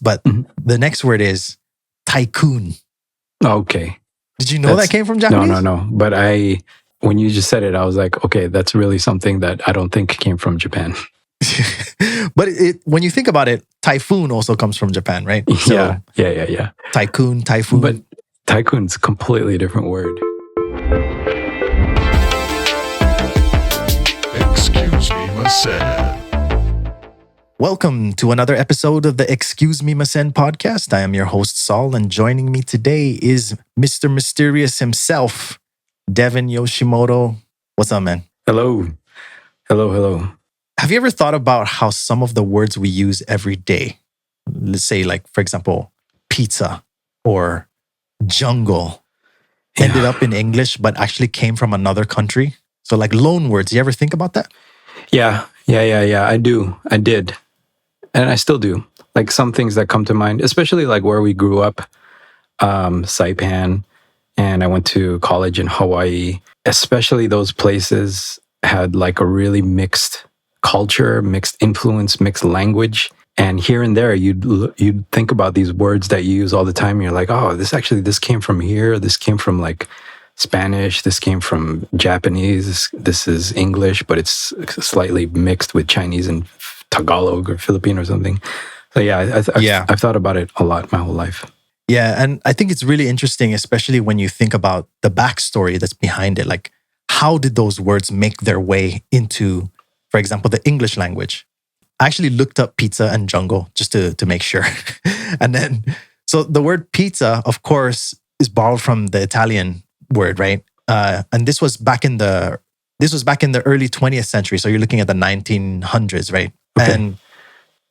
But the next word is Tycoon. Okay. Did you know that came from Japanese? No. But when you just said it, I was like, okay, that's really something that I don't think came from Japan. But when you think about it, Typhoon also comes from Japan, right? So, yeah. Tycoon, Typhoon. But Tycoon's a completely different word. Excuse-me-massen. Welcome to another episode of the Excuse-me-massen podcast. I am your host, Saul, and joining me today is Mr. Mysterious himself, Devin Yoshimoto. What's up, man? Hello. Have you ever thought about how some of the words we use every day, let's say like, for example, pizza or jungle, ended up in English but actually came from another country? So like loan words, you ever think about that? Yeah. I did. And I still do. Like some things that come to mind, especially like where we grew up, Saipan, and I went to college in Hawaii. Especially those places had like a really mixed culture, mixed influence, mixed language. And here and there, you'd think about these words that you use all the time. And you're like, oh, this came from here. This came from like Spanish. This came from Japanese. This is English, but it's slightly mixed with Chinese and Tagalog or Filipino or something. So yeah, I've thought about it a lot my whole life. Yeah, and I think it's really interesting, especially when you think about the backstory that's behind it. Like, how did those words make their way into, for example, the English language? I actually looked up pizza and jungle just to make sure. And then, so the word pizza, of course, is borrowed from the Italian word, right? And this was back in the early 20th century. So you're looking at the 1900s, right? Okay. And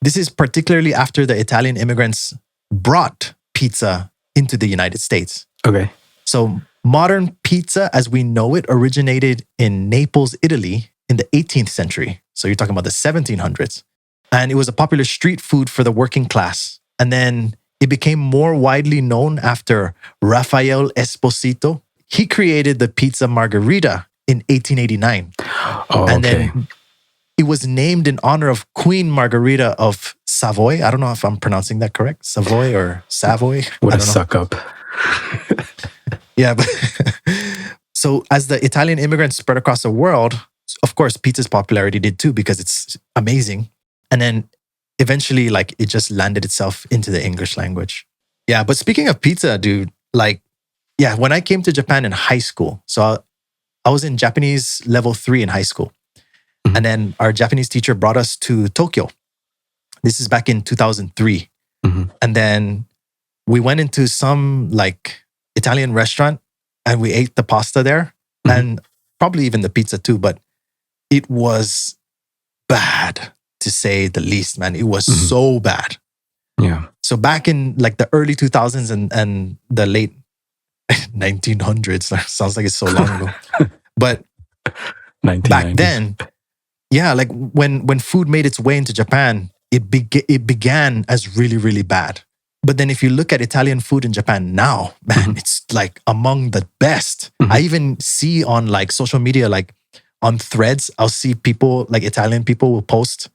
this is particularly after the Italian immigrants brought pizza into the United States. Okay. So modern pizza, as we know it, originated in Naples, Italy in the 18th century. So you're talking about the 1700s. And it was a popular street food for the working class. And then it became more widely known after Rafael Esposito. He created the pizza margherita in 1889. Oh, and okay. Then it was named in honor of Queen Margherita of Savoy. I don't know if I'm pronouncing that correct. Savoy or Savoy. What a suck up. Yeah. But so as the Italian immigrants spread across the world, of course, pizza's popularity did too, because it's amazing. And then eventually, like, it just landed itself into the English language. Yeah. But speaking of pizza, dude, like, yeah, when I came to Japan in high school, so I was in Japanese level 3 in high school. Mm-hmm. And then our Japanese teacher brought us to Tokyo. This is back in 2003. Mm-hmm. And then we went into some like Italian restaurant and we ate the pasta there, and probably even the pizza too, but it was bad, to say the least, man. It was so bad. Yeah. So back in like the early 2000s and the late 1900s, sounds like it's so long ago. But back then, yeah, like when food made its way into Japan, it began as really, really bad. But then if you look at Italian food in Japan now, man, it's like among the best. I even see on like social media, like on threads, I'll see people, like Italian people will post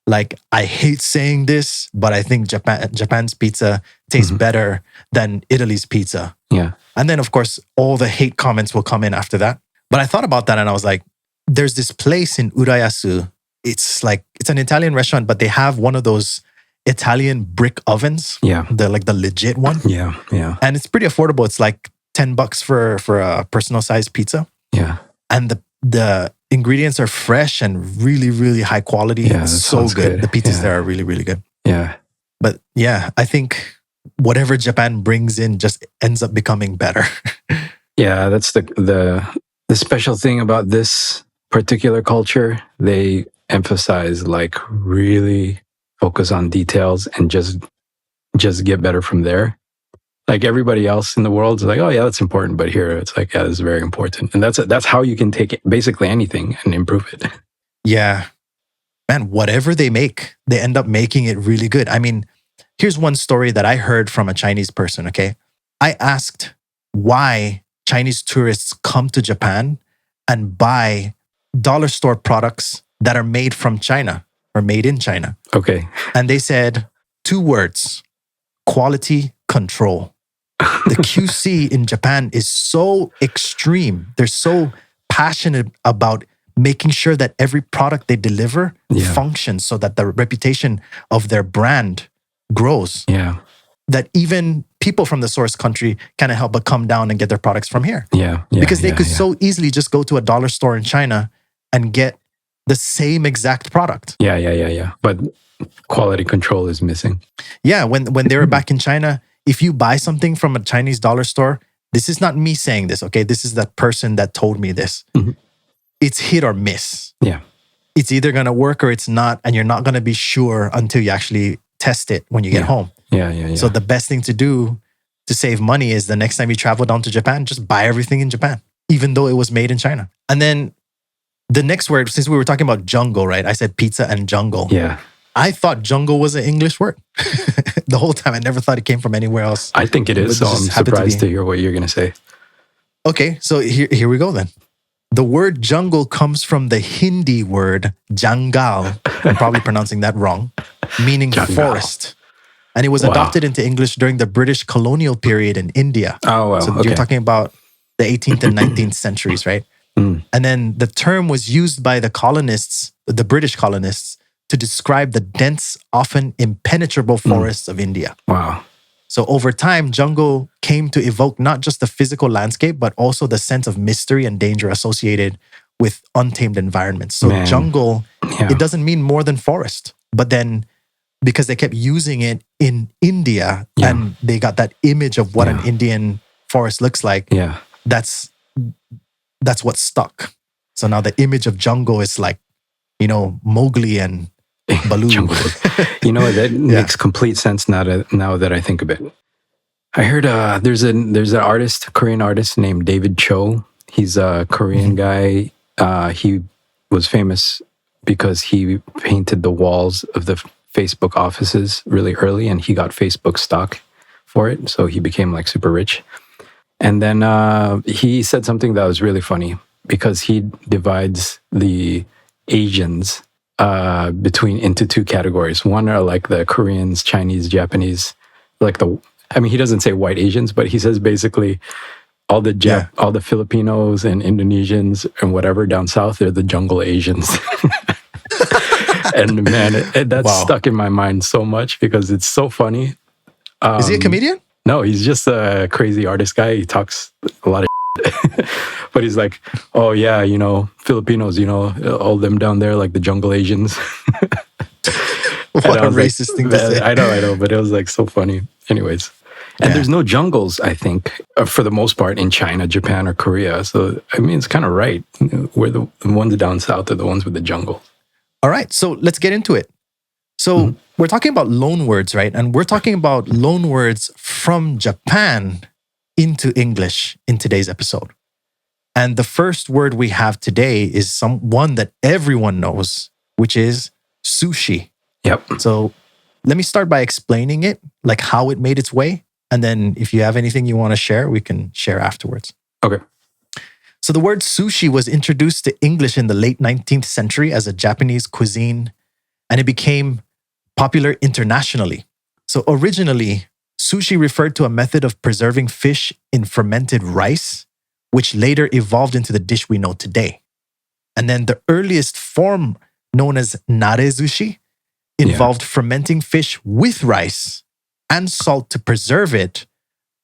like, I hate saying this, but I think Japan's pizza tastes better than Italy's pizza. Yeah. And then of course, all the hate comments will come in after that. But I thought about that and I was like, there's this place in Urayasu. It's an Italian restaurant, but they have one of those Italian brick ovens. Yeah. The legit one. Yeah. And it's pretty affordable. It's like $10 for a personal sized pizza. Yeah. And the ingredients are fresh and really, really high quality. Yeah, it's so good. The pizzas there are really, really good. Yeah. But yeah, I think whatever Japan brings in just ends up becoming better. Yeah, that's the special thing about this particular culture. They emphasize like really focus on details and just get better from there. Like everybody else in the world is like, oh yeah, that's important. But here it's like, yeah, this is very important. And that's how you can take basically anything and improve it. Yeah. Man, whatever they make, they end up making it really good. I mean, here's one story that I heard from a Chinese person, okay? I asked why Chinese tourists come to Japan and buy dollar store products that are made from China or made in China. Okay. And they said 2 words. quality control. The QC in Japan is so extreme. They're so passionate about making sure that every product they deliver functions so that the reputation of their brand grows. Yeah. That even people from the source country can't help but come down and get their products from here. Yeah. Because they could so easily just go to a dollar store in China and get the same exact product. Yeah. But quality control is missing. Yeah, when they were back in China, if you buy something from a Chinese dollar store, this is not me saying this, okay? This is that person that told me this. Mm-hmm. It's hit or miss. Yeah. It's either going to work or it's not, and you're not going to be sure until you actually test it when you get home. Yeah. So the best thing to do to save money is the next time you travel down to Japan, just buy everything in Japan, even though it was made in China. And then the next word, since we were talking about jungle, right? I said pizza and jungle. Yeah. I thought jungle was an English word. The whole time. I never thought it came from anywhere else. I think it is, so I'm surprised to hear what you're going to say. Okay, so here we go then. The word jungle comes from the Hindi word jangal. I'm probably pronouncing that wrong, meaning forest. And it was adopted into English during the British colonial period in India. Oh, wow. So you're talking about the 18th and 19th centuries, right? Mm. And then the term was used by the colonists, the British colonists, to describe the dense, often impenetrable forests of India. Wow. So over time, jungle came to evoke not just the physical landscape, but also the sense of mystery and danger associated with untamed environments. So jungle, it doesn't mean more than forest. But then because they kept using it in India and they got that image of what an Indian forest looks like, that's what stuck. So now the image of jungle is like, Mowgli and Baloo. You know, that makes complete sense now that I think of it. I heard there's an artist, Korean artist named David Cho. He's a Korean guy. He was famous because he painted the walls of the Facebook offices really early, and he got Facebook stock for it. So he became like super rich. And then he said something that was really funny because he divides the Asians into two categories. One are like the Koreans, Chinese, Japanese, he doesn't say white Asians, but he says basically all the Filipinos and Indonesians and whatever down south, they're the jungle Asians. And man, that's stuck in my mind so much because it's so funny. Is he a comedian? No, he's just a crazy artist guy. He talks a lot of but he's like, oh yeah, Filipinos, all them down there, like the jungle Asians. What a racist thing to say. I know, but it was like so funny. Anyways. And there's no jungles, I think, for the most part in China, Japan, or Korea. So, I mean, it's kind of right. We're the ones down south are the ones with the jungle. All right, so let's get into it. So we're talking about loan words, right? And we're talking about loan words from Japan into English in today's episode. And the first word we have today is one that everyone knows, which is sushi. Yep. So let me start by explaining it, like how it made its way. And then if you have anything you want to share, we can share afterwards. Okay. So the word sushi was introduced to English in the late 19th century as a Japanese cuisine, and it became popular internationally. So originally, sushi referred to a method of preserving fish in fermented rice, which later evolved into the dish we know today. And then the earliest form, known as nare-sushi, involved fermenting fish with rice and salt to preserve it.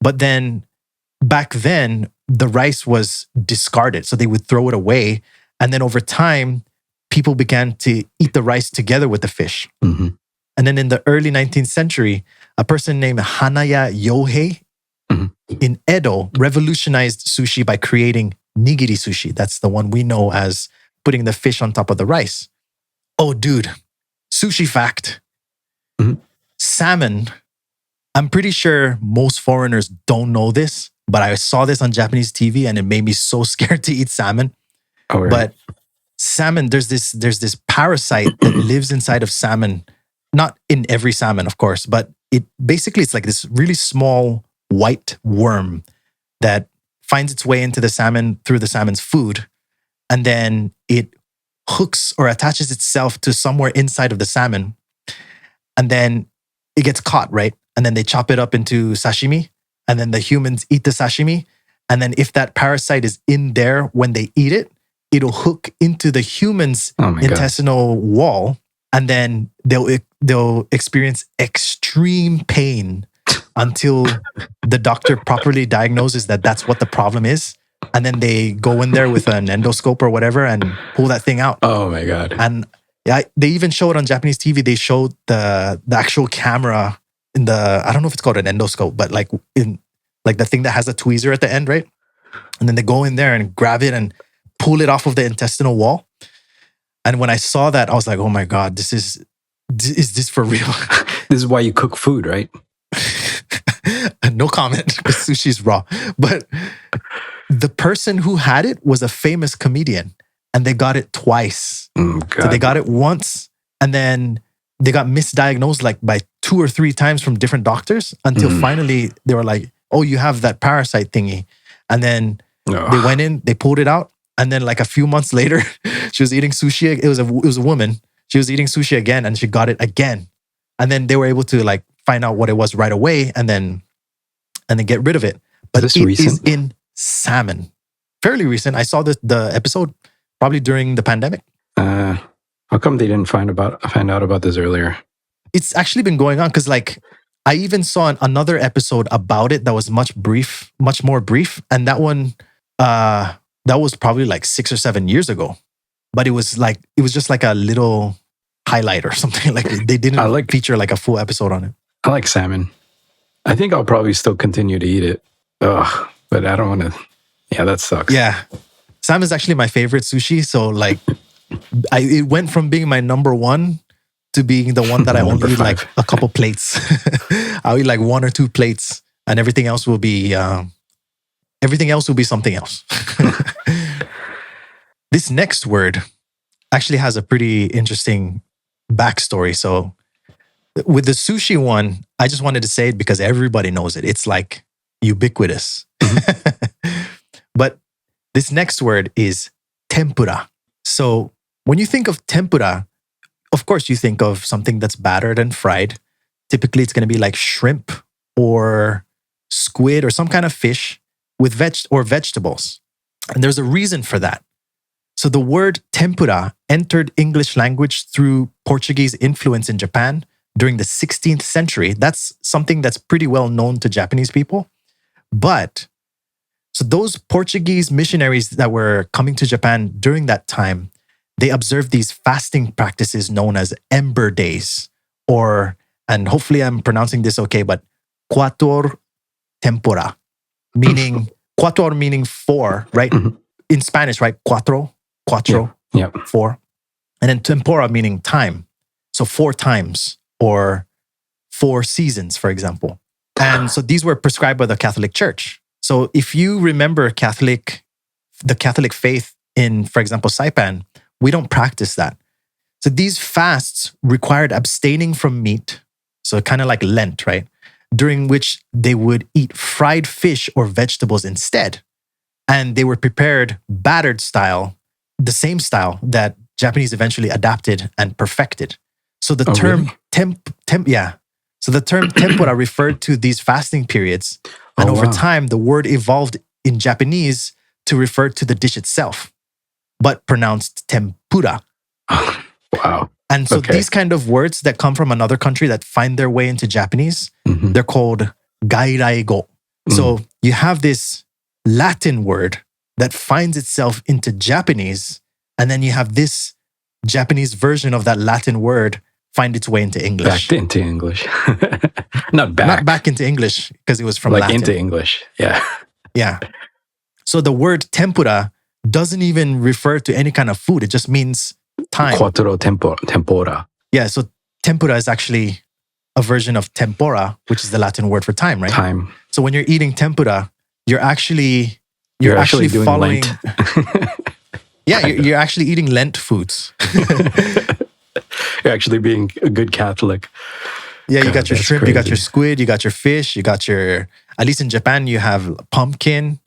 But then back then, the rice was discarded. So they would throw it away. And then over time, people began to eat the rice together with the fish. Mm-hmm. And then in the early 19th century, a person named Hanaya Yohei in Edo revolutionized sushi by creating nigiri sushi. That's the one we know as putting the fish on top of the rice. Oh, dude, sushi fact. Salmon, I'm pretty sure most foreigners don't know this, but I saw this on Japanese TV and it made me so scared to eat salmon. Oh, really? But salmon, there's this parasite that lives inside of salmon. Not in every salmon, of course, but it's like this really small white worm that finds its way into the salmon through the salmon's food. And then it hooks or attaches itself to somewhere inside of the salmon. And then it gets caught, right? and then they chop it up into sashimi, and then the humans eat the sashimi. And then if that parasite is in there when they eat it, it'll hook into the human's intestinal wall, and then they'll experience extreme pain until the doctor properly diagnoses that that's what the problem is. And then they go in there with an endoscope or whatever and pull that thing out. Oh my God. And yeah, they even show it on Japanese TV. They showed the actual camera in the, I don't know if it's called an endoscope, but like in like the thing that has a tweezer at the end, right? And then they go in there and grab it and pull it off of the intestinal wall. And when I saw that, I was like, oh my God, is this for real? This is why you cook food, right? No comment, because sushi's raw. But the person who had it was a famous comedian, and they got it twice. So they got it once, and then they got misdiagnosed like by 2 or 3 times from different doctors until finally they were like, oh, you have that parasite thingy. And then they went in, they pulled it out. And then like a few months later, she was eating sushi. It was a woman. She was eating sushi again, and she got it again. And then they were able to like find out what it was right away and then get rid of it. But it is in salmon. Fairly recent. I saw the episode probably during the pandemic. How come they didn't find out about this earlier? It's actually been going on because like I even saw another episode about it that was much more brief. And that one, that was probably like 6 or 7 years ago. But it was just like a little highlight or something. Like they didn't feature like a full episode on it. I like salmon. I think I'll probably still continue to eat it. Ugh, but I don't want to. Yeah, that sucks. Yeah. Salmon is actually my favorite sushi. So like it went from being my number 1 to being the one that I only eat like a couple plates. I'll eat like 1 or 2 plates, and everything else will be something else. This next word actually has a pretty interesting backstory. So with the sushi one, I just wanted to say it because everybody knows it. It's like ubiquitous. But this next word is tempura. So when you think of tempura, of course you think of something that's battered and fried. Typically it's going to be like shrimp or squid or some kind of fish with vegetables. And there's a reason for that. So the word tempura entered English language through Portuguese influence in Japan during the 16th century. That's something that's pretty well known to Japanese people. But so those Portuguese missionaries that were coming to Japan during that time, they observed these fasting practices known as ember days, and hopefully I'm pronouncing this okay, but quator tempora, meaning quator meaning 4, right? Mm-hmm. In Spanish, right? Cuatro, yeah. 4. And then tempora meaning time. So 4 times or 4 seasons, for example. And so these were prescribed by the Catholic Church. So if you remember the Catholic faith in, for example, Saipan, we don't practice that. So these fasts required abstaining from meat. So kind of like Lent, right? During which they would eat fried fish or vegetables instead. And they were prepared battered style, the same style that Japanese eventually adapted and perfected. So the term really? So the term tempura referred to these fasting periods. And over time, the word evolved in Japanese to refer to the dish itself, but pronounced tempura. Wow. And so these kind of words that come from another country that find their way into Japanese, they're called gairaigo. So you have this Latin word that finds itself into Japanese, and then you have this Japanese version of that Latin word find its way into English. Back into English. Not back into English, because it was from like Latin. Into English, yeah. Yeah. So the word tempura doesn't even refer to any kind of food. It just means time. Quattro tempora. Yeah, so tempura is actually a version of tempora, which is the Latin word for time, right? Time. So when you're eating tempura, you're actually doing following Lent. Yeah, you're actually eating Lent foods. You're actually being a good Catholic. Yeah, you got your shrimp, you got your squid, you got your fish, you got your, at least in Japan, you have pumpkin,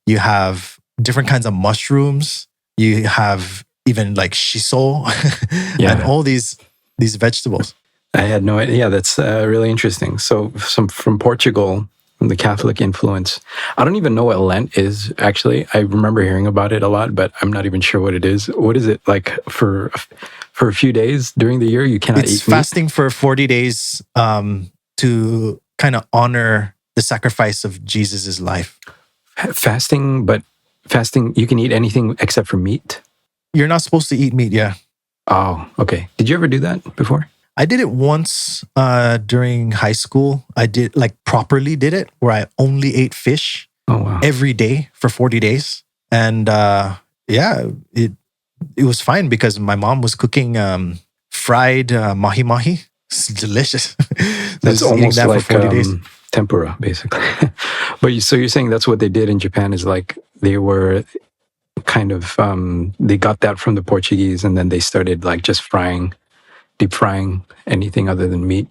you have different kinds of mushrooms, you have even like shiso and all these vegetables. I had no idea. Yeah, that's really interesting. So from Portugal, from the Catholic influence. I don't even know what Lent is, actually. I remember hearing about it a lot, but I'm not even sure what it is. What is it like for a few days during the year? You cannot eat meat? It's fasting for 40 days to kind of honor the sacrifice of Jesus' life. Fasting, but fasting, you can eat anything except for meat? You're not supposed to eat meat, yeah. Oh, okay. Did you ever do that before? I did it once during high school. I did properly did it where I only ate fish every day for 40 days. And it was fine because my mom was cooking fried mahi-mahi. It's delicious. That's almost that like for 40 days. Tempura, basically. But so you're saying that's what they did in Japan is like they were kind of, they got that from the Portuguese and then they started like just deep frying anything other than meat.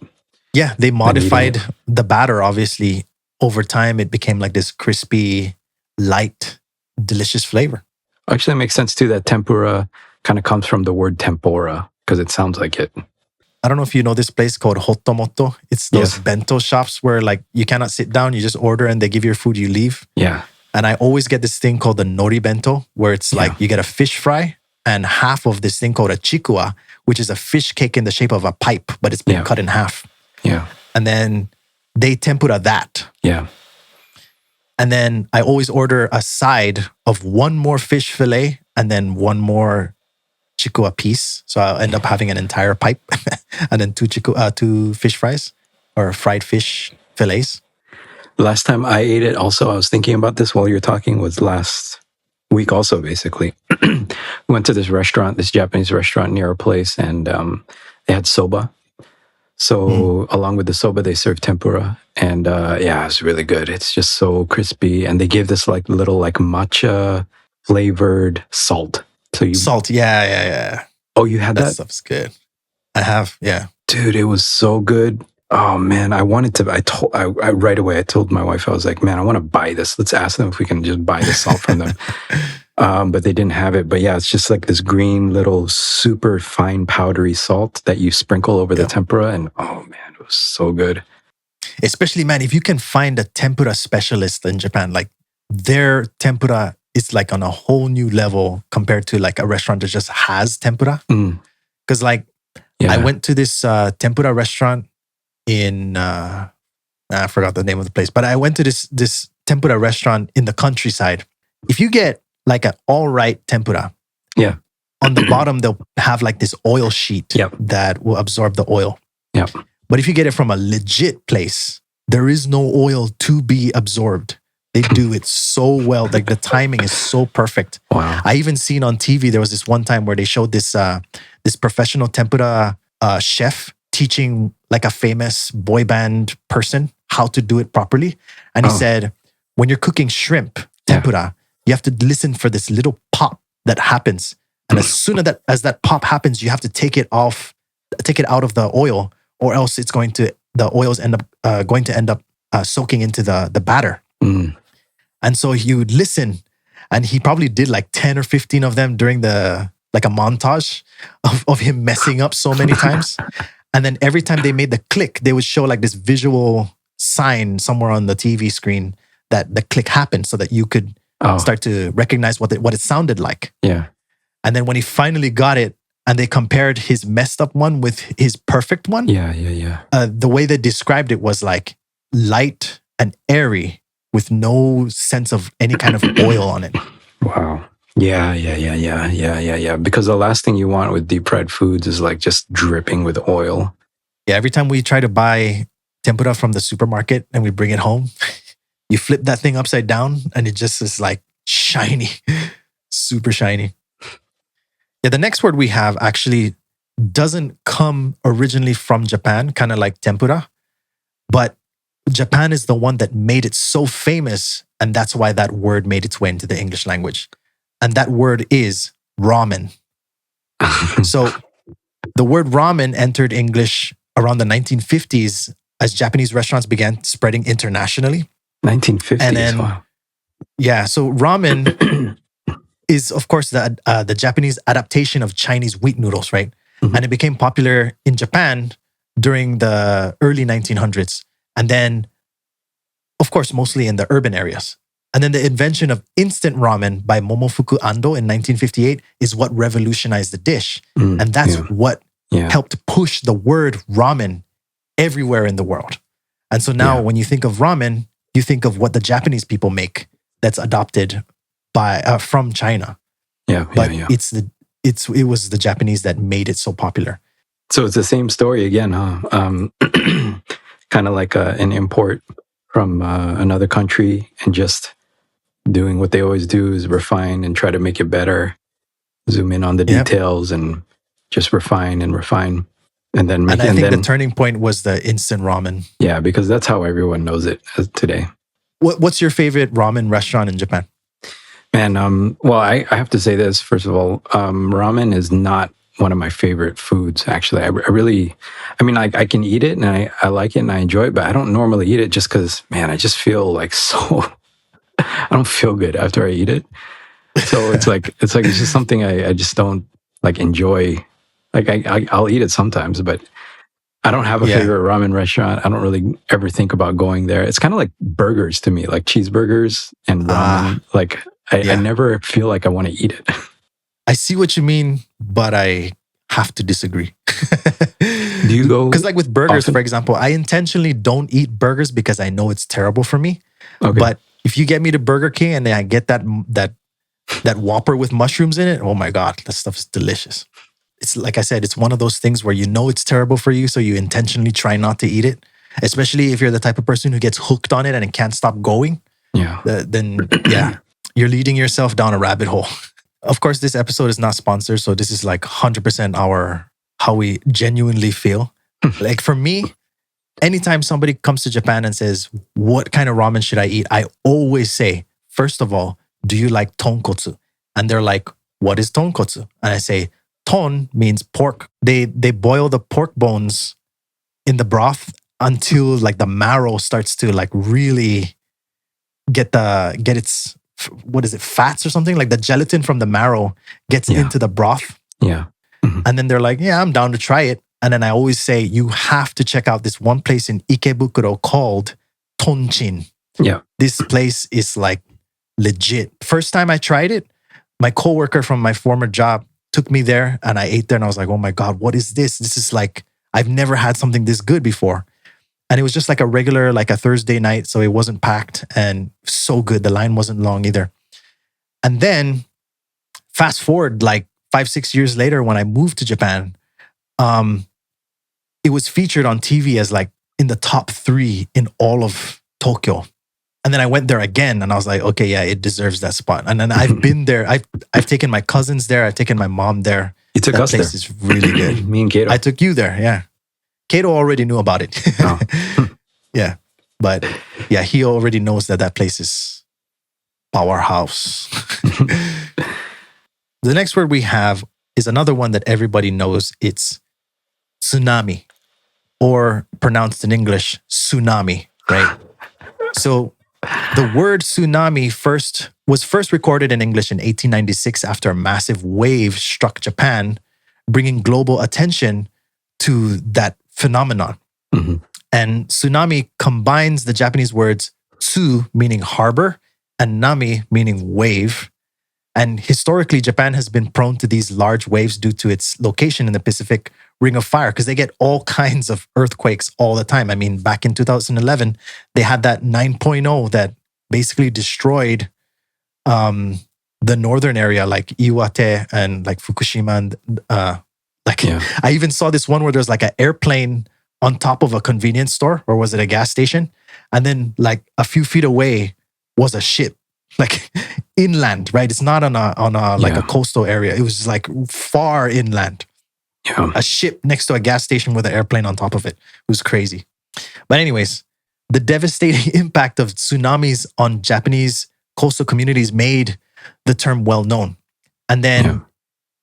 Yeah, they modified the batter, obviously. Over time, it became like this crispy, light, delicious flavor. Actually, it makes sense too that tempura kind of comes from the word tempura because it sounds like it. I don't know if you know this place called Hotomoto. It's those bento shops where like you cannot sit down, you just order and they give you your food, you leave. Yeah. And I always get this thing called the nori bento where it's like you get a fish fry and half of this thing called a chikua, which is a fish cake in the shape of a pipe, but it's been cut in half. Yeah. And then they tempura that. Yeah. And then I always order a side of one more fish fillet and then one more chikua piece. So I'll end up having an entire pipe and then two fish fries or fried fish fillets. Last time I ate it also, I was thinking about this while you were talking, was last week also, basically. We went to this restaurant, this Japanese restaurant near our place, and they had soba. So along with the soba, they served tempura. And it was really good. It's just so crispy. And they gave this like little like matcha flavored salt. Salt, yeah. Oh, you had that? That stuff's good. I have, yeah. Dude, it was so good. Oh man, I right away I told my wife, I was like, man, I want to buy this. Let's ask them if we can just buy the salt from them. But they didn't have it. But yeah, it's just like this green little super fine powdery salt that you sprinkle over the tempura. And oh man, it was so good. Especially, man, if you can find a tempura specialist in Japan, like their tempura is like on a whole new level compared to like a restaurant that just has tempura. Because I went to this tempura restaurant in I forgot the name of the place, but I went to this tempura restaurant in the countryside. If you get like an all right tempura, on the bottom they'll have like this oil sheet that will absorb the oil. But if you get it from a legit place, there is no oil to be absorbed. They do it so well. Like the timing is so perfect. Wow. I even seen on TV, there was this one time where they showed this professional tempura chef teaching like a famous boy band person how to do it properly. And he said, when you're cooking shrimp tempura, you have to listen for this little pop that happens. And as soon as that pop happens, you have to take it out of the oil, or else the oils end up soaking into the batter. And so he would listen, and he probably did like 10 or 15 of them during a montage of him messing up so many times. And then every time they made the click, they would show like this visual sign somewhere on the TV screen that the click happened so that you could start to recognize what it sounded like. Yeah. And then when he finally got it and they compared his messed up one with his perfect one. The way they described it was like light and airy with no sense of any kind of oil on it. Wow. Yeah. Because the last thing you want with deep fried foods is like just dripping with oil. Yeah, every time we try to buy tempura from the supermarket and we bring it home, you flip that thing upside down and it just is like shiny, super shiny. Yeah, the next word we have actually doesn't come originally from Japan, kind of like tempura, but Japan is the one that made it so famous, and that's why that word made its way into the English language. And that word is ramen. So the word ramen entered English around the 1950s as Japanese restaurants began spreading internationally. 1950s, and then, wow. Yeah, so ramen is, of course, the Japanese adaptation of Chinese wheat noodles, right? And it became popular in Japan during the early 1900s. And then, of course, mostly in the urban areas. And then the invention of instant ramen by Momofuku Ando in 1958 is what revolutionized the dish. And that's what helped push the word ramen everywhere in the world. And so now when you think of ramen, you think of what the Japanese people make that's adopted by from China. But it was the Japanese that made it so popular. So it's the same story again, huh? Kind of like an import from another country, and just doing what they always do is refine and try to make it better, zoom in on the details and just refine and refine. And then I think the turning point was the instant ramen. Yeah, because that's how everyone knows it today. What's your favorite ramen restaurant in Japan? Man, well, I have to say this, first of all, ramen is not one of my favorite foods, actually. I can eat it and I like it and I enjoy it, but I don't normally eat it just because, man, I just feel like I don't feel good after I eat it. So it's just something I just don't like enjoy. Like I'll eat it sometimes, but I don't have a favorite ramen restaurant. I don't really ever think about going there. It's kind of like burgers to me, like cheeseburgers and ramen. I never feel like I want to eat it. I see what you mean, but I have to disagree. Do you go? Because like with burgers, often? For example, I intentionally don't eat burgers because I know it's terrible for me. Okay. But if you get me to Burger King and then I get that Whopper with mushrooms in it, oh my God, that stuff is delicious. It's like I said, it's one of those things where you know it's terrible for you, so you intentionally try not to eat it. Especially if you're the type of person who gets hooked on it and can't stop going. Yeah. Then you're leading yourself down a rabbit hole. Of course, this episode is not sponsored, so this is like 100% how we genuinely feel. Like for me, anytime somebody comes to Japan and says, what kind of ramen should I eat? I always say, first of all, do you like tonkotsu? And they're like, what is tonkotsu? And I say, ton means pork. They boil the pork bones in the broth until like the marrow starts to like really get its, what is it, fats or something? Like the gelatin from the marrow gets into the broth. Yeah. Mm-hmm. And then they're like, yeah, I'm down to try it. And then I always say, you have to check out this one place in Ikebukuro called Tonchin. Yeah. This place is like legit. First time I tried it, my coworker from my former job took me there and I ate there and I was like, oh my God, what is this? This is like, I've never had something this good before. And it was just like a regular, like a Thursday night. So it wasn't packed and so good. The line wasn't long either. And then fast forward like 5-6 years later when I moved to Japan, it was featured on TV as like in the top 3 in all of Tokyo. And then I went there again and I was like, okay, yeah, it deserves that spot. And then I've been there. I've taken my cousins there. I've taken my mom there. You took us there. That place is really good. Me and Kato. I took you there, yeah. Kato already knew about it. Oh. Yeah. But yeah, he already knows that place is powerhouse. The next word we have is another one that everybody knows. It's tsunami, or pronounced in English, tsunami, right? So the word tsunami was first recorded in English in 1896 after a massive wave struck Japan, bringing global attention to that phenomenon. Mm-hmm. And tsunami combines the Japanese words tsu, meaning harbor, and nami, meaning wave. And historically, Japan has been prone to these large waves due to its location in the Pacific Ring of Fire, because they get all kinds of earthquakes all the time. I mean, back in 2011, they had that 9.0 that basically destroyed the northern area, like Iwate and like Fukushima. And I even saw this one where there's like an airplane on top of a convenience store, or was it a gas station? And then like a few feet away was a ship, like inland, right? It's not on a coastal area. It was like far inland. Yeah. A ship next to a gas station with an airplane on top of it. It was crazy. But anyways, the devastating impact of tsunamis on Japanese coastal communities made the term well known. And then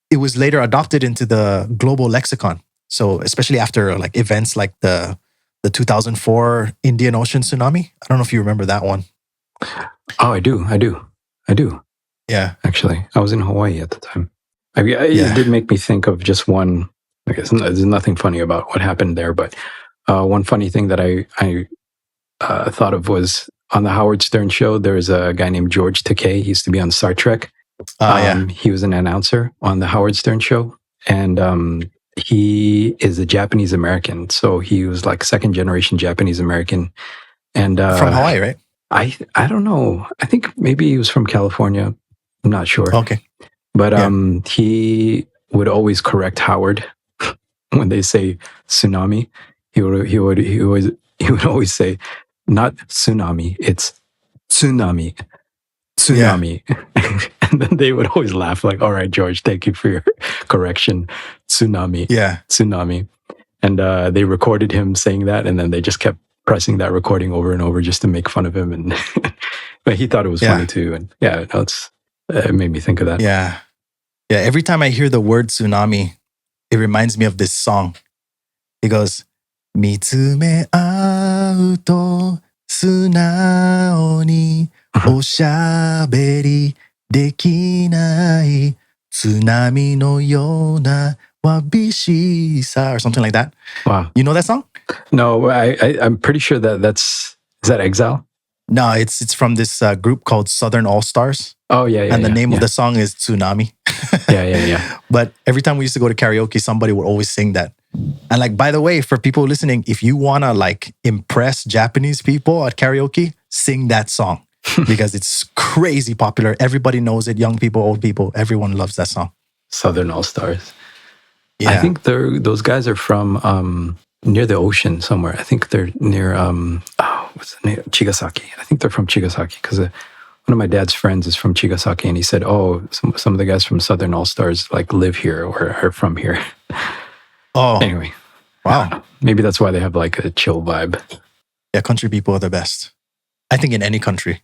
it was later adopted into the global lexicon. So especially after like events like the 2004 Indian Ocean tsunami. I don't know if you remember that one. Oh, I do. Yeah. Actually, I was in Hawaii at the time. It did make me think of just one I guess there's nothing funny about what happened there, but one funny thing that I thought of was on the Howard Stern show, there's a guy named George Takei. He used to be on Star Trek. He was an announcer on the Howard Stern show, and he is a Japanese American. So he was like second generation Japanese American, and from Hawaii, right? I don't know. I think maybe he was from California. I'm not sure. Okay, but he would always correct Howard when they say tsunami. He would always say, not tsunami, it's tsunami. Tsunami. Yeah. And then they would always laugh like, all right, George, thank you for your correction. Tsunami. Yeah. Tsunami. And they recorded him saying that, and then they just kept pressing that recording over and over just to make fun of him. And but he thought it was funny too. And it made me think of that. Yeah. Yeah. Every time I hear the word tsunami, it reminds me of this song. He goes, Mitsume au to sunao ni oshaberi dekinai tsunami no yona wabishisa, or something like that. Wow. You know that song? No, I'm pretty sure is that Exile? No, it's from this group called Southern All Stars. Oh, yeah. And the name of the song is Tsunami. Yeah. But every time we used to go to karaoke, somebody would always sing that. And like, by the way, for people listening, if you want to like impress Japanese people at karaoke, sing that song because it's crazy popular. Everybody knows it. Young people, old people, everyone loves that song. Southern All Stars. Yeah. I think those guys are from near the ocean somewhere. I think they're near, what's the name? Chigasaki. I think they're from Chigasaki because one of my dad's friends is from Chigasaki, and he said, oh, some of the guys from Southern All Stars like live here or are from here. Oh. Anyway. Wow. Maybe that's why they have like a chill vibe. Yeah, country people are the best. I think in any country.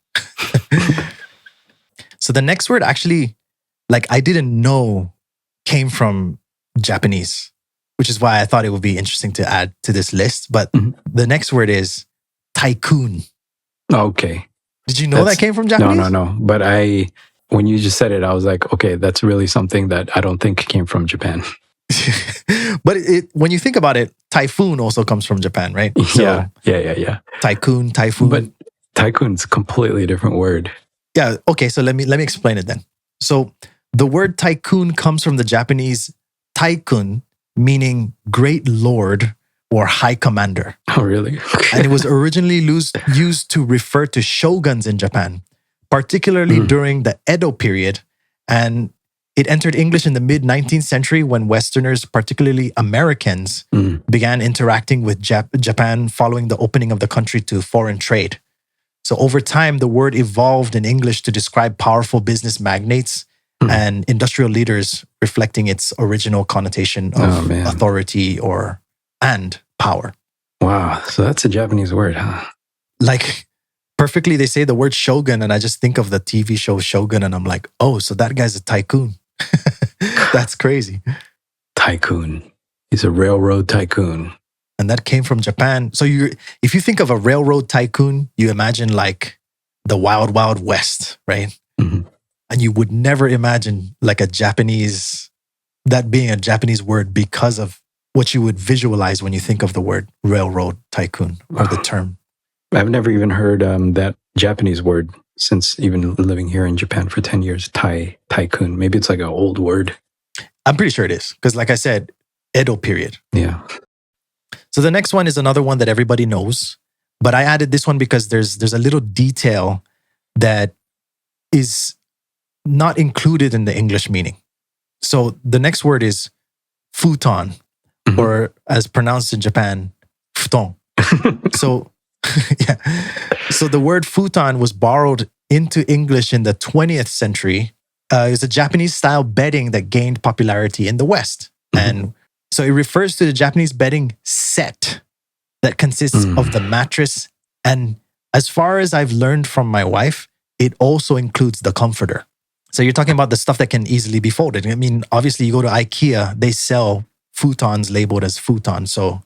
So the next word actually, like I didn't know came from Japanese, which is why I thought it would be interesting to add to this list. But the next word is tycoon. Okay. Did you know that came from Japanese? No. But when you just said it, I was like, okay, that's really something that I don't think came from Japan. But when you think about it, typhoon also comes from Japan, right? So, yeah. Tycoon, typhoon. But tycoon's a completely different word. Yeah. Okay. So let me explain it then. So the word tycoon comes from the Japanese tycoon, meaning great lord or high commander. Oh, really? And it was originally used to refer to shoguns in Japan, particularly during the Edo period. And it entered English in the mid-19th century when Westerners, particularly Americans, began interacting with Japan following the opening of the country to foreign trade. So over time, the word evolved in English to describe powerful business magnates and industrial leaders, reflecting its original connotation of authority and power. Wow. So that's a Japanese word, huh? Like perfectly, they say the word shogun, and I just think of the TV show Shogun, and I'm like, oh, so that guy's a tycoon. That's crazy. Tycoon. He's a railroad tycoon. And that came from Japan. So if you think of a railroad tycoon, you imagine like the wild, wild west, right? Mm-hmm. And you would never imagine like that being a Japanese word because of what you would visualize when you think of the word railroad tycoon or the term. I've never even heard that Japanese word since even living here in Japan for 10 years, tycoon. Maybe it's like an old word. I'm pretty sure it is. Because like I said, Edo period. Yeah. So the next one is another one that everybody knows. But I added this one because there's a little detail that is not included in the English meaning. So the next word is futon, or as pronounced in Japan, futon. So the word futon was borrowed into English in the 20th century. It was a Japanese style bedding that gained popularity in the West. And so it refers to the Japanese bedding set that consists of the mattress. And as far as I've learned from my wife, it also includes the comforter. So you're talking about the stuff that can easily be folded. I mean, obviously you go to IKEA, they sell futons labeled as futon. So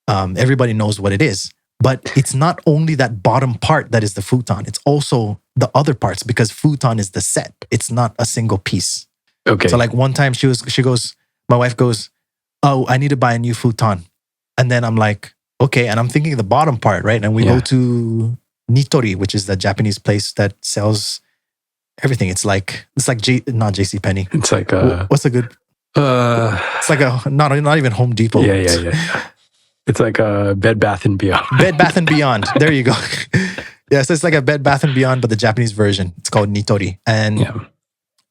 everybody knows what it is. But it's not only that bottom part that is the futon. It's also the other parts because futon is the set. It's not a single piece. Okay. So like one time my wife goes, oh, I need to buy a new futon. And then I'm like, okay. And I'm thinking the bottom part, right? And we go to Nitori, which is the Japanese place that sells everything. It's like not JCPenney. It's like what's a good? It's like a not even Home Depot. Yeah. It's like a Bed Bath and Beyond. Bed Bath and Beyond. There you go. Yeah, so it's like a Bed Bath and Beyond, but the Japanese version. It's called Nitori. And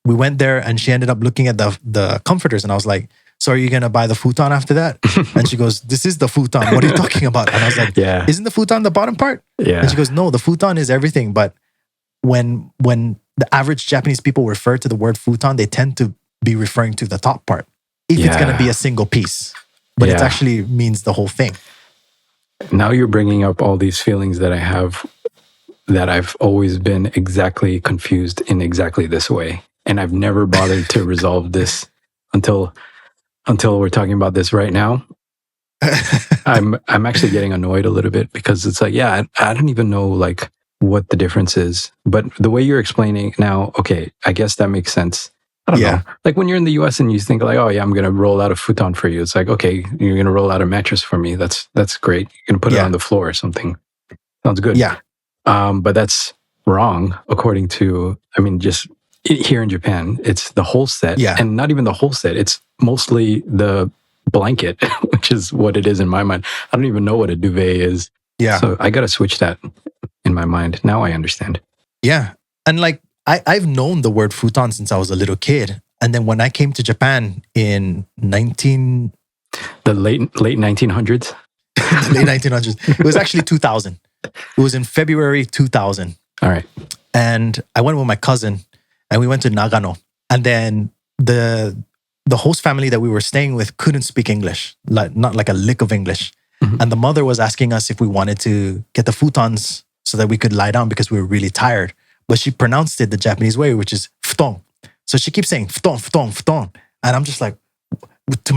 we went there, and she ended up looking at the comforters, and I was like, so are you going to buy the futon after that? And she goes, this is the futon. What are you talking about? And I was like, isn't the futon the bottom part? Yeah. And she goes, no, the futon is everything. But when the average Japanese people refer to the word futon, they tend to be referring to the top part. If it's going to be a single piece. But it actually means the whole thing. Now you're bringing up all these feelings that I have, that I've always been exactly confused in exactly this way. And I've never bothered to resolve this until we're talking about this right now. I'm actually getting annoyed a little bit, because it's like, I don't even know like what the difference is. But the way you're explaining now, okay, I guess that makes sense. I don't know. Like when you're in the US and you think like, oh yeah, I'm going to roll out a futon for you. It's like, okay, you're going to roll out a mattress for me. That's great. You're going to put it on the floor or something. Sounds good. Yeah. But that's wrong according to, just here in Japan, it's the whole set. Yeah. And not even the whole set. It's mostly the blanket, which is what it is in my mind. I don't even know what a duvet is. Yeah. So I got to switch that in my mind. Now I understand. Yeah. And like, I've known the word futon since I was a little kid. And then when I came to Japan in the late 1900s? late 1900s. It was actually 2000. It was in February 2000. All right. And I went with my cousin, and we went to Nagano. And then the host family that we were staying with couldn't speak English, not like a lick of English. Mm-hmm. And the mother was asking us if we wanted to get the futons so that we could lie down because we were really tired. But she pronounced it the Japanese way, which is futon. So she keeps saying futon, futon, futon. And I'm just like,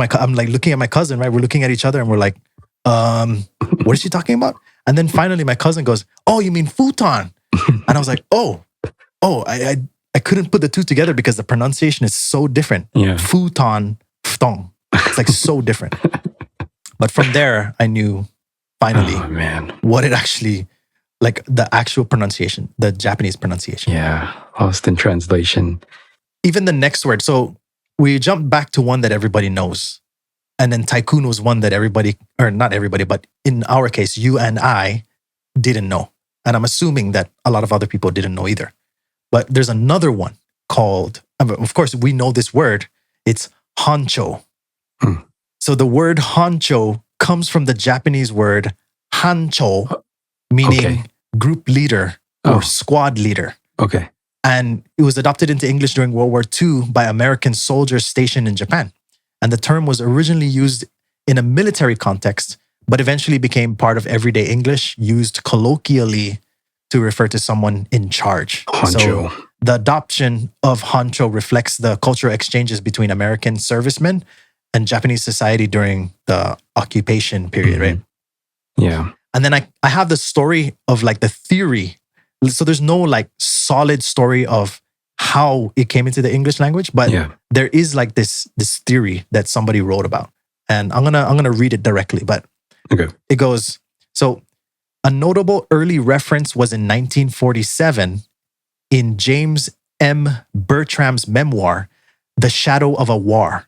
I'm like looking at my cousin, right? We're looking at each other and we're like, what is she talking about? And then finally my cousin goes, oh, you mean futon? And I was like, I couldn't put the two together because the pronunciation is so different. Yeah. Futon, futon. It's like so different. But from there, I knew finally what it actually, like the actual pronunciation, the Japanese pronunciation. Yeah, lost in translation. Even the next word. So we jumped back to one that everybody knows. And then Tycoon was one that everybody, or not everybody, but in our case, you and I didn't know. And I'm assuming that a lot of other people didn't know either. But there's another one called, of course, we know this word. It's Honcho. So the word Honcho comes from the Japanese word Hancho, meaning group leader or squad leader. Okay. And it was adopted into English during World War II by American soldiers stationed in Japan. And the term was originally used in a military context, but eventually became part of everyday English, used colloquially to refer to someone in charge. Honcho. So the adoption of Honcho reflects the cultural exchanges between American servicemen and Japanese society during the occupation period, right? Yeah. And then I have the story of like the theory. So there's no like solid story of how it came into the English language, but there is like this theory that somebody wrote about. And I'm gonna read it directly, but it goes, so a notable early reference was in 1947 in James M. Bertram's memoir, The Shadow of a War.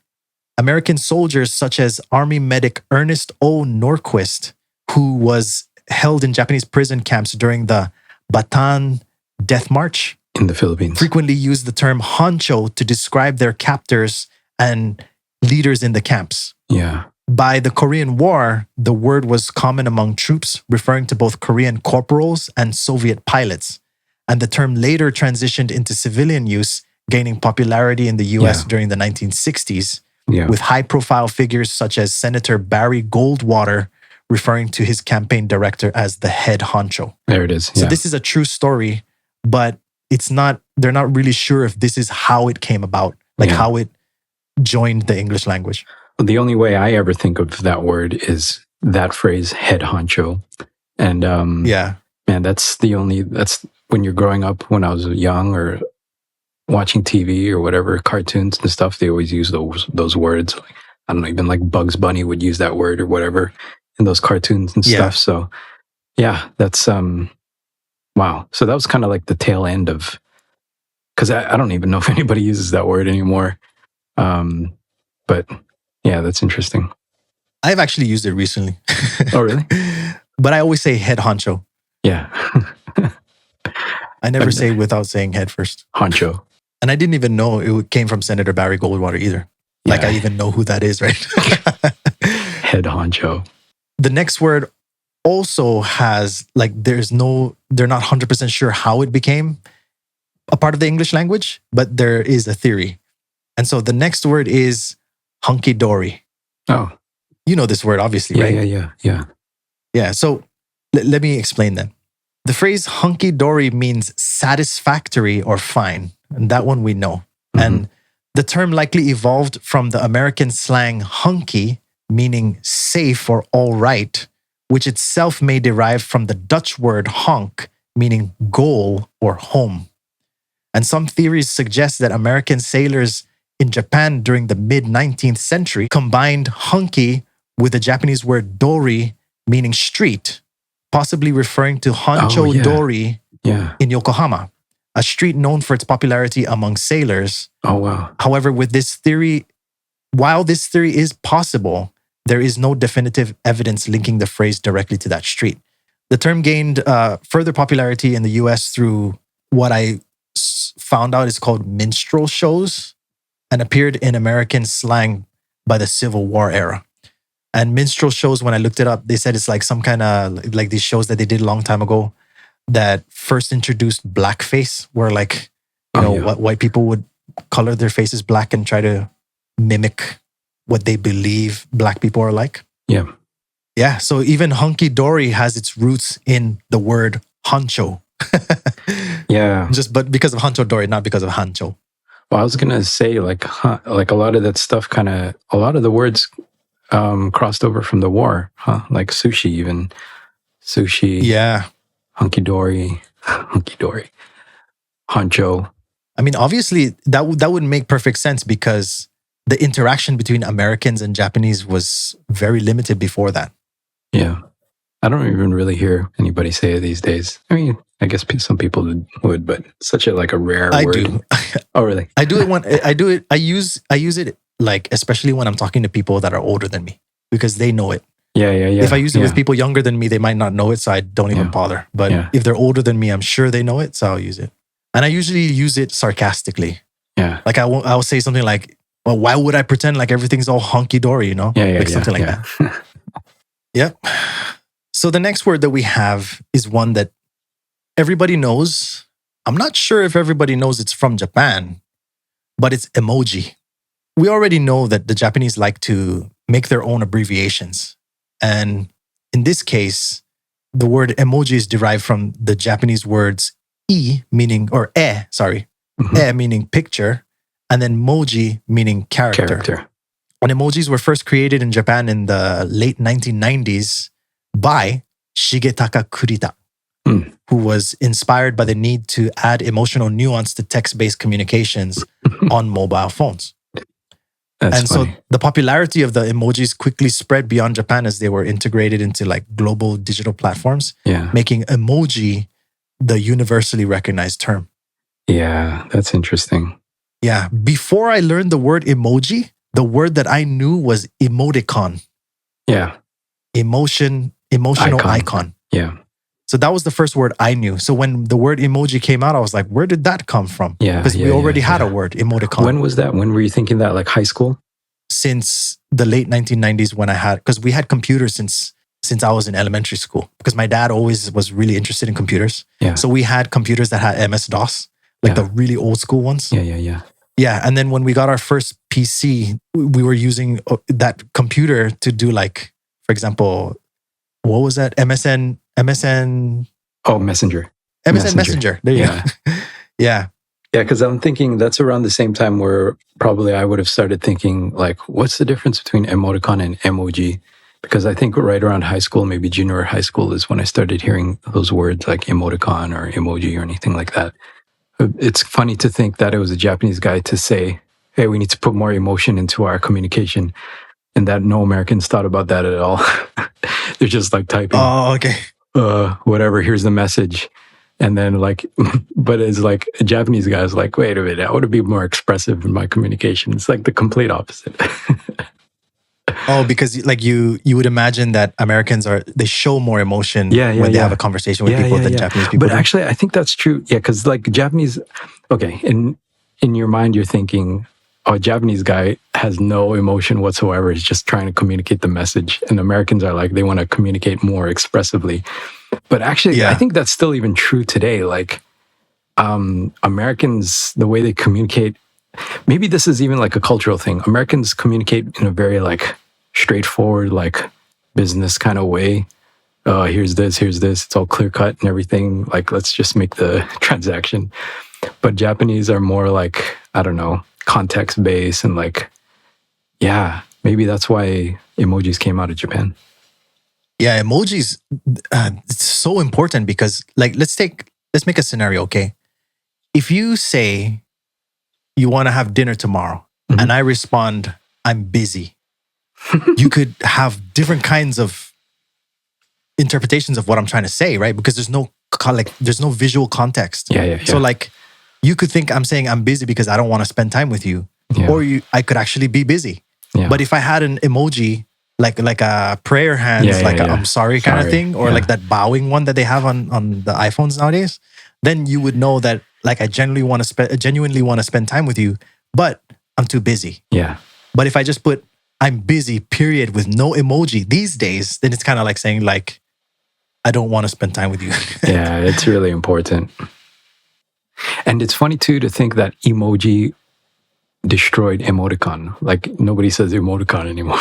American soldiers such as Army medic Ernest O. Norquist, who was held in Japanese prison camps during the Bataan Death March in the Philippines, frequently used the term Honcho to describe their captors and leaders in the camps. Yeah. By the Korean War, the word was common among troops, referring to both Korean corporals and Soviet pilots. And the term later transitioned into civilian use, gaining popularity in the US during the 1960s, with high-profile figures such as Senator Barry Goldwater referring to his campaign director as the head honcho. There it is. So this is a true story, but they're not really sure if this is how it came about, like how it joined the English language. The only way I ever think of that word is that phrase, head honcho. And man, that's when you're growing up, when I was young or watching TV or whatever, cartoons and stuff, they always use those words. Like, I don't know, even like Bugs Bunny would use that word or whatever in those cartoons and stuff. So yeah, that's wow. So that was kind of like the tail end of, because I don't even know if anybody uses that word anymore. But yeah, that's interesting. I've actually used it recently. Oh, really? But I always say head honcho. Yeah. I never say without saying head first. Honcho. And I didn't even know it came from Senator Barry Goldwater either. Like I even know who that is, right? Head honcho. The next word also has like they're not 100% sure how it became a part of the English language, but there is a theory. And so the next word is hunky dory. Oh. You know this word, obviously, right? Yeah. So let me explain then. The phrase hunky dory means satisfactory or fine. And that one we know. Mm-hmm. And the term likely evolved from the American slang hunky, meaning safe or all right, which itself may derive from the Dutch word honk, meaning goal or home. And some theories suggest that American sailors in Japan during the mid-19th century combined hunky with the Japanese word Dory, meaning street, possibly referring to Honcho Dory in Yokohama, a street known for its popularity among sailors. Oh, wow. However, while this theory is possible, there is no definitive evidence linking the phrase directly to that street. The term gained further popularity in the US through what I found out is called minstrel shows and appeared in American slang by the Civil War era. And minstrel shows, when I looked it up, they said it's like some kind of like these shows that they did a long time ago that first introduced blackface, where like, what white people would color their faces black and try to mimic what they believe black people are like. Yeah. Yeah. So even hunky dory has its roots in the word honcho. Yeah. But because of Honcho Dory, not because of Hancho. Well, I was gonna say like a lot of that stuff a lot of the words crossed over from the war, huh? Like sushi even. Sushi. Yeah. Hunky dory. Honcho. I mean, obviously that would make perfect sense because the interaction between Americans and Japanese was very limited before that. Yeah. I don't even really hear anybody say it these days. I mean, I guess some people would, but such a rare word. I do. Oh, really? I do it. I use it like, especially when I'm talking to people that are older than me because they know it. Yeah. If I use it with people younger than me, they might not know it, so I don't even bother. But if they're older than me, I'm sure they know it, so I'll use it. And I usually use it sarcastically. Yeah. Like I'll say something like, well, why would I pretend like everything's all hunky-dory, Something like that. Yep. So the next word that we have is one that everybody knows. I'm not sure if everybody knows it's from Japan, but it's emoji. We already know that the Japanese like to make their own abbreviations. And in this case, the word emoji is derived from the Japanese words meaning picture, and then moji meaning character. And emojis were first created in Japan in the late 1990s by Shigetaka Kurita, who was inspired by the need to add emotional nuance to text-based communications on mobile phones. That's funny. So the popularity of the emojis quickly spread beyond Japan as they were integrated into like global digital platforms, making emoji the universally recognized term. Yeah, that's interesting. Yeah. Before I learned the word emoji, the word that I knew was emoticon. Yeah. Emotional icon. Yeah. So that was the first word I knew. So when the word emoji came out, I was like, where did that come from? Yeah. Because we already had a word, emoticon. When was that? When were you thinking that? Like high school? Since the late 1990s because we had computers since I was in elementary school. Because my dad always was really interested in computers. Yeah. So we had computers that had MS-DOS, like the really old school ones. Yeah. Yeah. And then when we got our first PC, we were using that computer to do like, for example, what was that? MSN. Oh, Messenger. MSN Messenger. There you go. Yeah. Yeah, because I'm thinking that's around the same time where probably I would have started thinking like, what's the difference between emoticon and emoji? Because I think right around high school, maybe junior high school is when I started hearing those words like emoticon or emoji or anything like that. It's funny to think that it was a Japanese guy to say, hey, we need to put more emotion into our communication. and that no Americans thought about that at all. They're just like typing. Oh, okay. Whatever. Here's the message, and then like, but it's like a Japanese guy's like, wait a minute, I want to be more expressive in my communication. It's like the complete opposite. Oh, because like you would imagine that Americans they show more emotion when they have a conversation with people than Japanese people. But actually, I think that's true. Yeah, because like Japanese, okay, in your mind, you're thinking, oh, a Japanese guy has no emotion whatsoever. He's just trying to communicate the message. And Americans are like, they want to communicate more expressively. But actually, I think that's still even true today. Like Americans, the way they communicate, maybe this is even like a cultural thing. Americans communicate in a very like straightforward, like business kind of way. Here's this, it's all clear cut and everything. Like, let's just make the transaction. But Japanese are more like, I don't know, context based and like, maybe that's why emojis came out of Japan. Yeah, emojis, it's so important because like, let's make a scenario, okay? If you say you want to have dinner tomorrow and I respond, I'm busy, you could have different kinds of interpretations of what I'm trying to say, right? Because there's no visual context. Yeah. So like, you could think I'm saying I'm busy because I don't want to spend time with you, or I could actually be busy. Yeah. But if I had an emoji like a prayer hands, I'm sorry kind of thing, or like that bowing one that they have on the iPhones nowadays, then you would know that like I genuinely want to spend time with you, but I'm too busy. Yeah. But if I just put I'm busy, period, with no emoji these days, then it's kind of like saying like, I don't want to spend time with you. Yeah, it's really important. And it's funny too to think that emoji destroyed emoticon. Like nobody says emoticon anymore.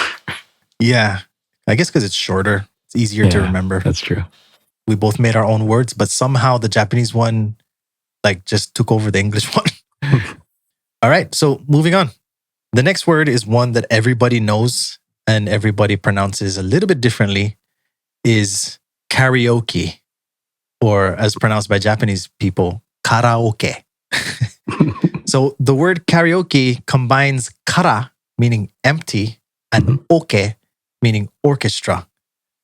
Yeah, I guess because it's shorter. It's easier to remember. That's true. We both made our own words, but somehow the Japanese one like just took over the English one. All right, so moving on. The next word is one that everybody knows and everybody pronounces a little bit differently, is karaoke, or as pronounced by Japanese people, karaoke. So the word karaoke combines kara, meaning empty, and oke, meaning orchestra.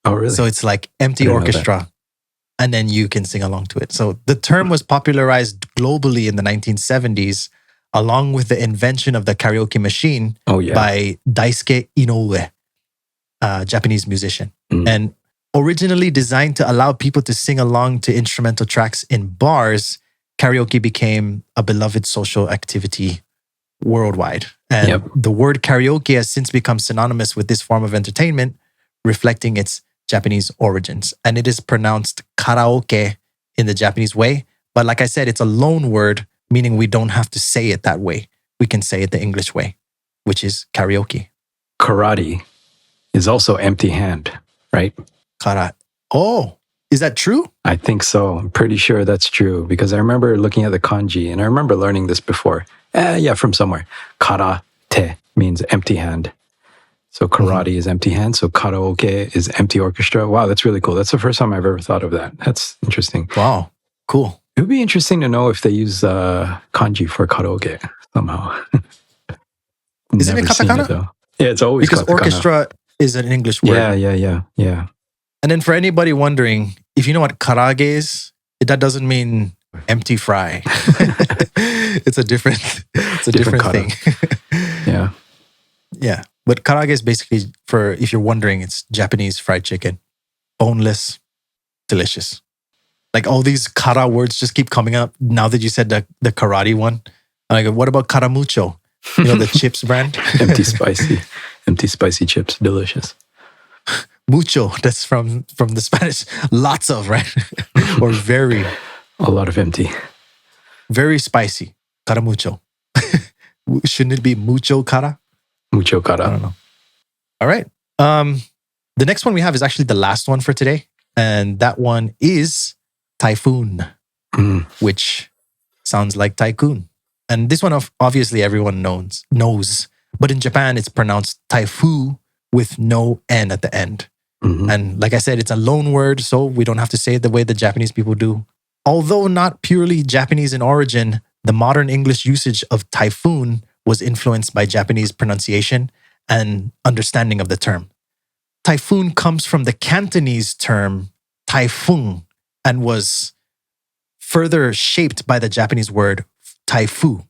Oh, really? So it's like empty orchestra, and then you can sing along to it. So the term was popularized globally in the 1970s, along with the invention of the karaoke machine by Daisuke Inoue, a Japanese musician. And originally designed to allow people to sing along to instrumental tracks in bars, karaoke became a beloved social activity worldwide. And the word karaoke has since become synonymous with this form of entertainment, reflecting its Japanese origins. And it is pronounced karaoke in the Japanese way. But like I said, it's a loan word, meaning we don't have to say it that way. We can say it the English way, which is karaoke. Karate is also empty hand, right? Kara. Oh, is that true? I think so. I'm pretty sure that's true because I remember looking at the kanji and I remember learning this before. From somewhere. Karate means empty hand. So karate is empty hand. So karaoke is empty orchestra. Wow, that's really cool. That's the first time I've ever thought of that. That's interesting. Wow, cool. It would be interesting to know if they use kanji for karaoke somehow. Isn't it katakana? Yeah, it's always because katakana. Orchestra is an English word. Yeah. And then for anybody wondering, if you know what karage is, that doesn't mean empty fry. It's a different thing. Yeah. But karage is basically, for if you're wondering, it's Japanese fried chicken. Boneless, delicious. Like all these kara words just keep coming up now that you said the karate one. Like, what about karamucho? You know, the chips brand? Empty spicy chips. Delicious. Mucho, that's from the Spanish. Lots of, right? Or very. A lot of empty. Very spicy. Karamucho. Shouldn't it be mucho kara? Mucho kara. I don't know. All right. The next one we have is actually the last one for today. And that one is Typhoon, which sounds like tycoon. And this one, obviously, everyone knows. But in Japan, it's pronounced Typhoon with no N at the end. And like I said, it's a loan word, so we don't have to say it the way the Japanese people do. Although not purely Japanese in origin, the modern English usage of typhoon was influenced by Japanese pronunciation and understanding of the term. Typhoon comes from the Cantonese term typhoon and was further shaped by the Japanese word taifu.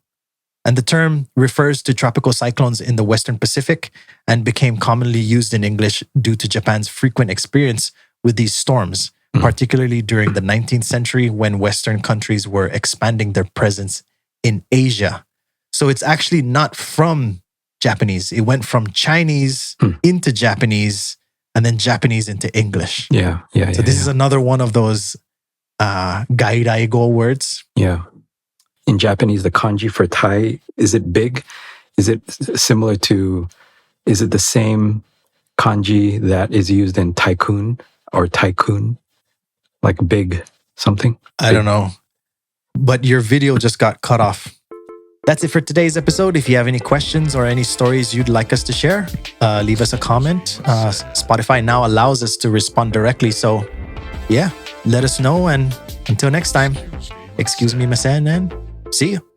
And the term refers to tropical cyclones in the Western Pacific and became commonly used in English due to Japan's frequent experience with these storms, particularly during the 19th century when Western countries were expanding their presence in Asia. So it's actually not from Japanese. It went from Chinese into Japanese and then Japanese into English. So this is another one of those gairaigo words. Yeah. In Japanese, the kanji for tai, is it big? Is it similar to, is it the same kanji that is used in tycoon or tycoon? Like big something? I don't know. But your video just got cut off. That's it for today's episode. If you have any questions or any stories you'd like us to share, leave us a comment. Spotify now allows us to respond directly. So yeah, let us know. And until next time, excuse me, Masen, and see you.